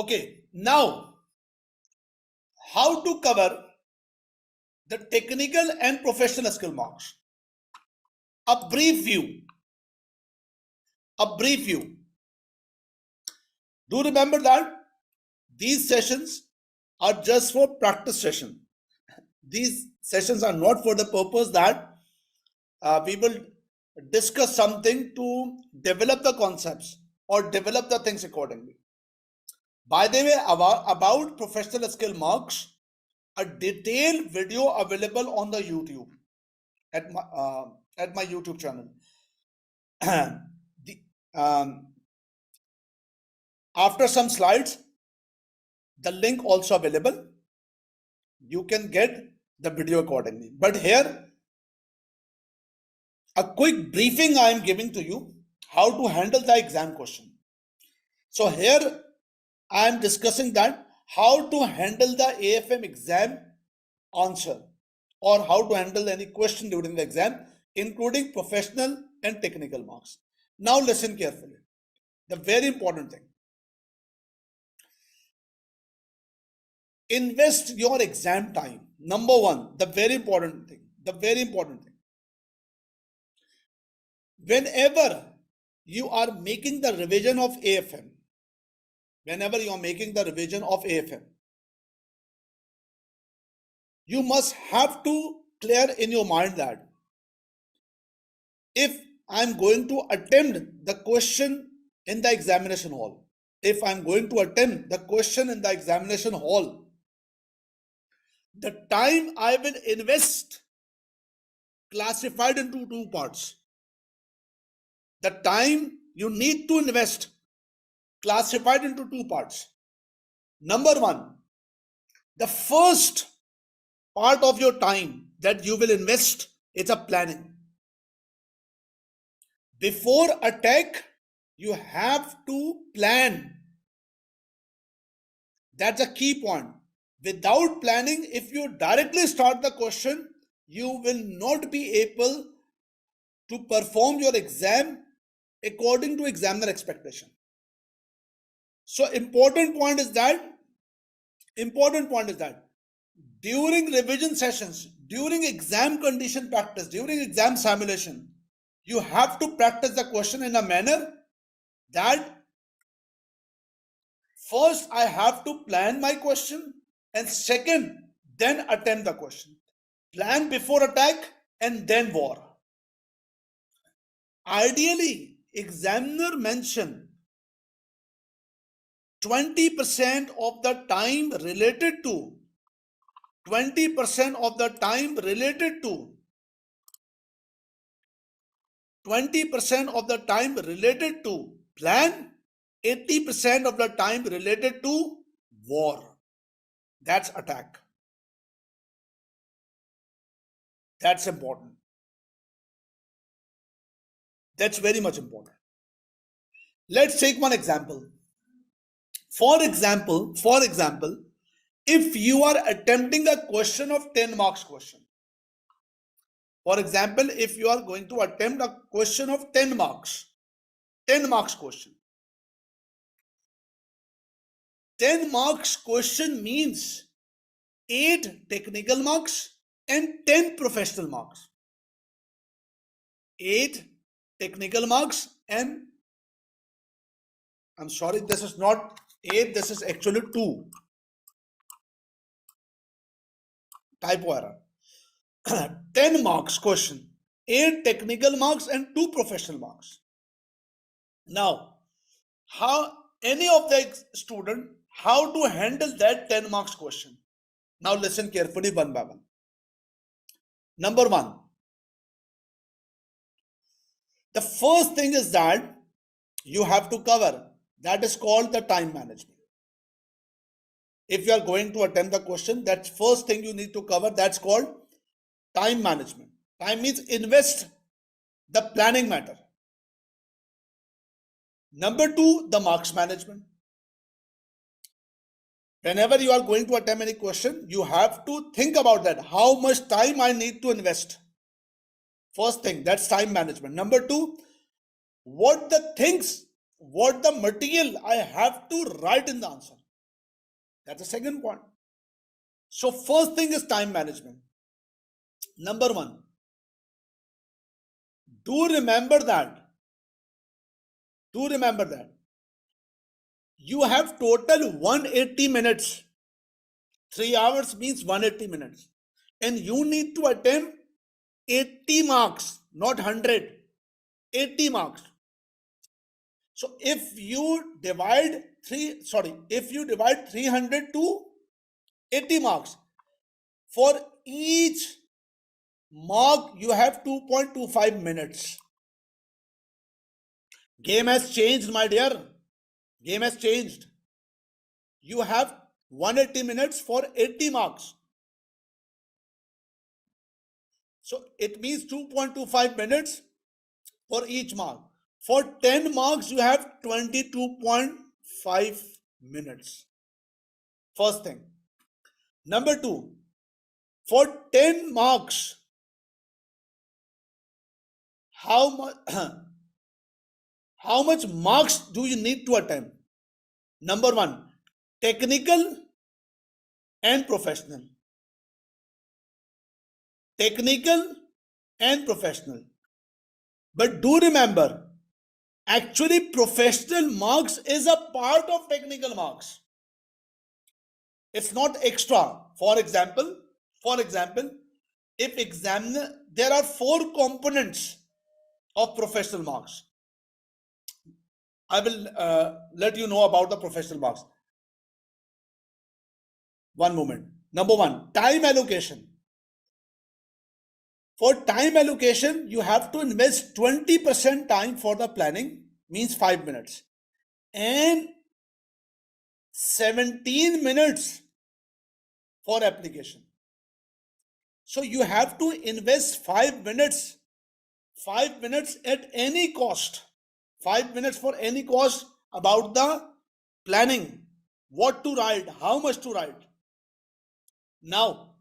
Okay, now how to cover the technical and professional skill marks. A brief view. Do remember that these sessions are just for practice session. These sessions are not for the purpose that we will discuss something to develop the concepts or develop the things accordingly. By the way, about professional skill marks, a detailed video available on the YouTube at my YouTube channel. After some slides, the link also available. You can get the video accordingly. But here, a quick briefing I am giving to you how to handle the exam question. So here I am discussing that how to handle the AFM exam answer or how to handle any question during the exam, including professional and technical marks. Now listen carefully. The very important thing. Invest your exam time. Number one, the very important thing. Whenever you are making the revision of AFM, you must have to clear in your mind that if I'm going to attempt the question in the examination hall, the time I will invest classified into two parts. The time you need to invest classified into two parts. Number one, the first part of your time that you will invest is a planning. Before attack, you have to plan. That's a key point. Without planning, if you directly start the question, you will not be able to perform your exam according to examiner expectation. So important point is that during revision sessions, during exam condition practice, during exam simulation, you have to practice the question in a manner that first I have to plan my question and second, then attempt the question. Plan before attack and then war. Ideally, examiner mention 20% of the time related to plan, 80% of the time related to war. That's attack. That's important. That's very much important. Let's take one example. For example, if you are attempting a question of 10 marks question. For example, if you are going to attempt a question of 10 marks question. 10 marks question means 8 technical marks and 10 professional marks. 8 technical marks and I'm sorry, this is not 8, this is actually 2. Typo error. 10 marks question, 8 technical marks and 2 professional marks. Now, how any of the student, how to handle that 10 marks question? Now listen carefully one by one. Number one, the first thing is that you have to cover, that is called the time management. If you are going to attempt the question, that's first thing you need to cover, that's called time management. Time means invest the planning matter. Number 2, the marks management. Whenever you are going to attempt any question, you have to think about that. How much time I need to invest? First thing, that's time management. Number 2, what the material I have to write in the answer. That's the second point. So first thing is time management. Number one, do remember that you have total 180 minutes. 3 hours means 180 minutes. And you need to attempt 80 marks, not 100. 80 marks. So if you divide 300 to 80 marks, for each mark you have 2.25 minutes. Game has changed, my dear. Game has changed. You have 180 minutes for 80 marks. So it means 2.25 minutes for each mark. For 10 marks, you have 22.5 minutes. First thing. Number two, for 10 marks, how much marks do you need to attempt? Number one, technical and professional. Technical and professional. But do remember, actually professional marks is a part of technical marks. It's not extra. For example, if examiner, there are 4 components of professional marks. I will let you know about the professional marks. One moment. Number one, time allocation. For time allocation, you have to invest 20% time for the planning, means 5 minutes, and 17 minutes for application. So you have to invest 5 minutes at any cost. 5 minutes for any cost about the planning, what to write, how much to write. Now,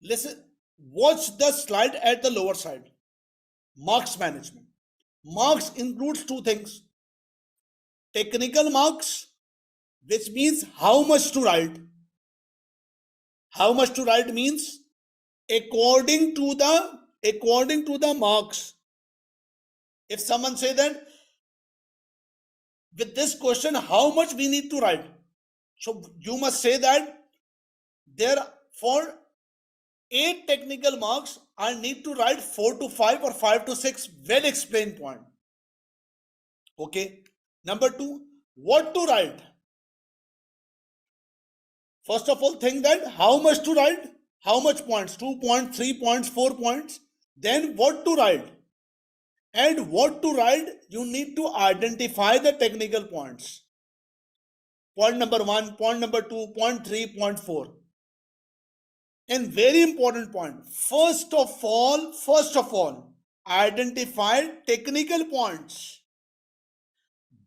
listen, watch the slide at the lower side. Marks management. Marks includes 2 things. Technical marks, which means how much to write. How much to write means according to the marks. If someone say that with this question, how much we need to write? So you must say that there for 8 technical marks, I need to write 4 to 5 or 5 to 6 well explained point. Okay. Number 2, what to write? First of all, think that how much to write, how much points, 2 points, 3 points, 4 points. Then what to write? And what to write, you need to identify the technical points. Point number 1, point number 2, point 3, point 4. And very important point, first of all, identify technical points.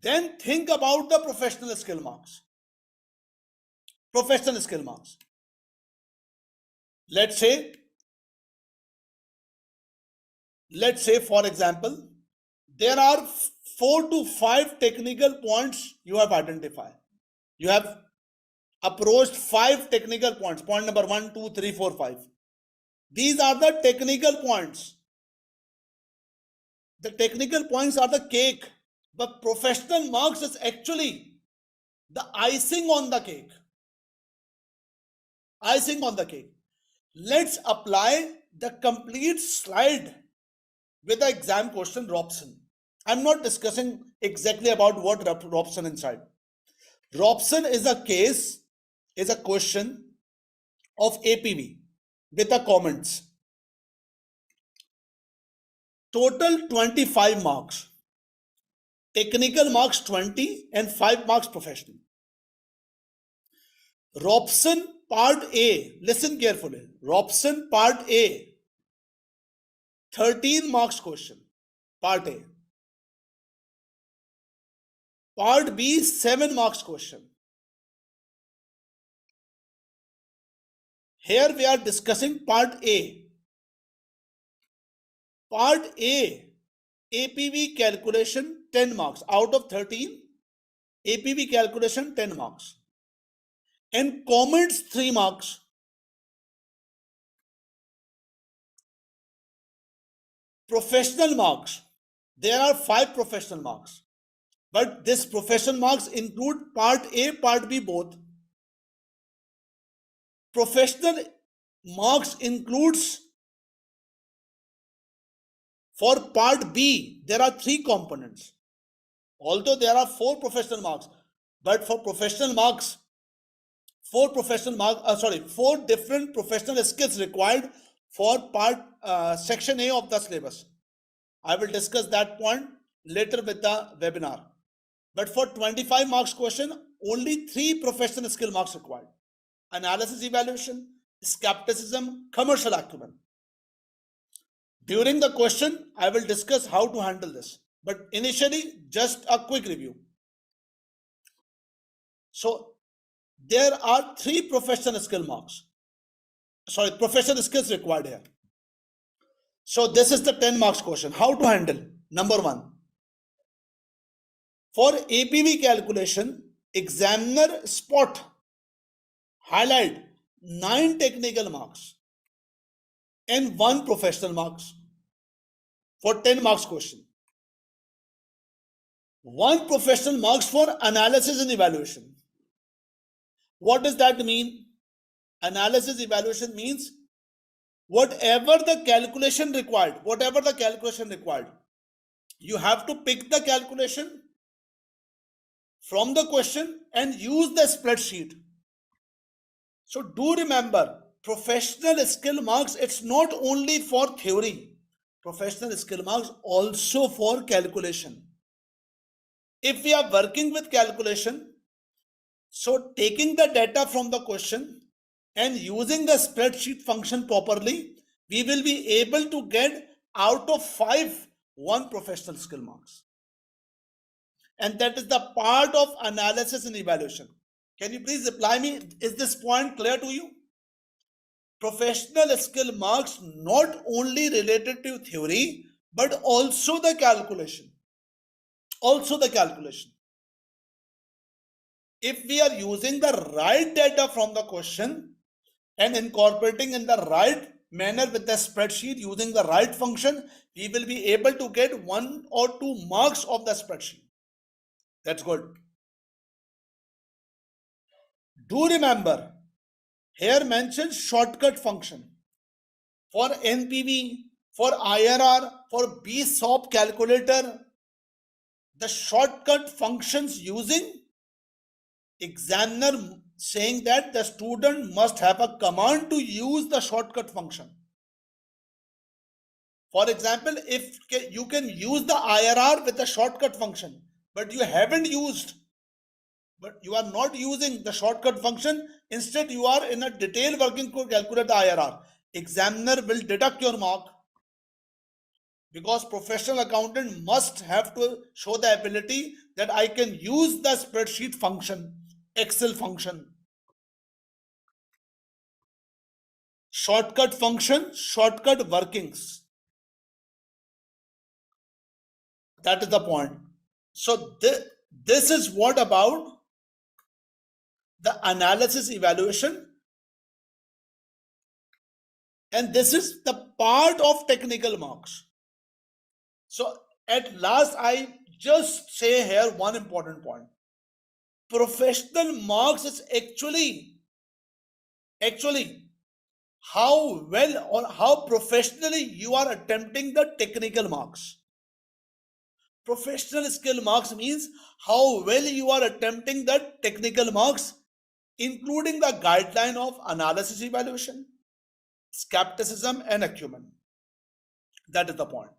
Then think about the professional skill marks. Professional skill marks. Let's say for example, there are 4 to 5 technical points you have identified. You have approached 5 technical points. Point number 1, 2, 3, 4, 5. These are the technical points. The technical points are the cake, but professional marks is actually the icing on the cake. Icing on the cake. Let's apply the complete slide with the exam question Robson. I'm not discussing exactly about what Robson inside. Robson is a question of APV with the comments. Total 25 marks. Technical marks 20 and 5 marks professional. Robson part A, listen carefully. Robson part A, 13 marks question, part A. Part B, 7 marks question. Here we are discussing part A. Part A, APV calculation 10 marks out of 13. APV calculation 10 marks. And comments 3 marks. Professional marks. There are 5 professional marks. But this professional marks include part A, part B both. Professional marks includes for part B, there are 3 components. Although there are 4 professional marks, but for professional marks, 4 different professional skills required for part section A of the syllabus. I will discuss that point later with the webinar. But for 25 marks question, only 3 professional skill marks required. Analysis evaluation, skepticism, commercial acumen. During the question, I will discuss how to handle this. But initially, just a quick review. So, there are 3 professional skill marks. Professional skills required here. So, this is the 10 marks question. How to handle? Number 1. For APV calculation, examiner spot highlight 9 technical marks and 1 professional marks for 10 marks question. 1 professional marks for analysis and evaluation. What does that mean? Analysis evaluation means whatever the calculation required, you have to pick the calculation from the question and use the spreadsheet. So do remember, professional skill marks, it's not only for theory. Professional skill marks also for calculation. If we are working with calculation, so taking the data from the question and using the spreadsheet function properly, we will be able to get out of 5, 1 professional skill marks. And that is the part of analysis and evaluation. Can you please reply me? Is this point clear to you? Professional skill marks not only related to theory, but also the calculation. If we are using the right data from the question and incorporating in the right manner with the spreadsheet using the right function, we will be able to get 1 or 2 marks of the spreadsheet. That's good. Do remember, here mentioned shortcut function. For NPV, for IRR, for BSOP calculator, the shortcut functions using, examiner saying that the student must have a command to use the shortcut function. For example, if you can use the IRR with the shortcut function, but you are not using the shortcut function, instead you are in a detailed working to calculate the IRR. Examiner will deduct your mark, because professional accountant must have to show the ability that I can use the spreadsheet function, Excel function. Shortcut function, shortcut workings. That is the point. So this is what about the analysis evaluation, and this is the part of technical marks. So at last, I just say here one important point. Professional marks is actually how well or how professionally you are attempting the technical marks. Professional skill marks means how well you are attempting the technical marks, including the guideline of analysis evaluation, skepticism, and acumen. That is the point.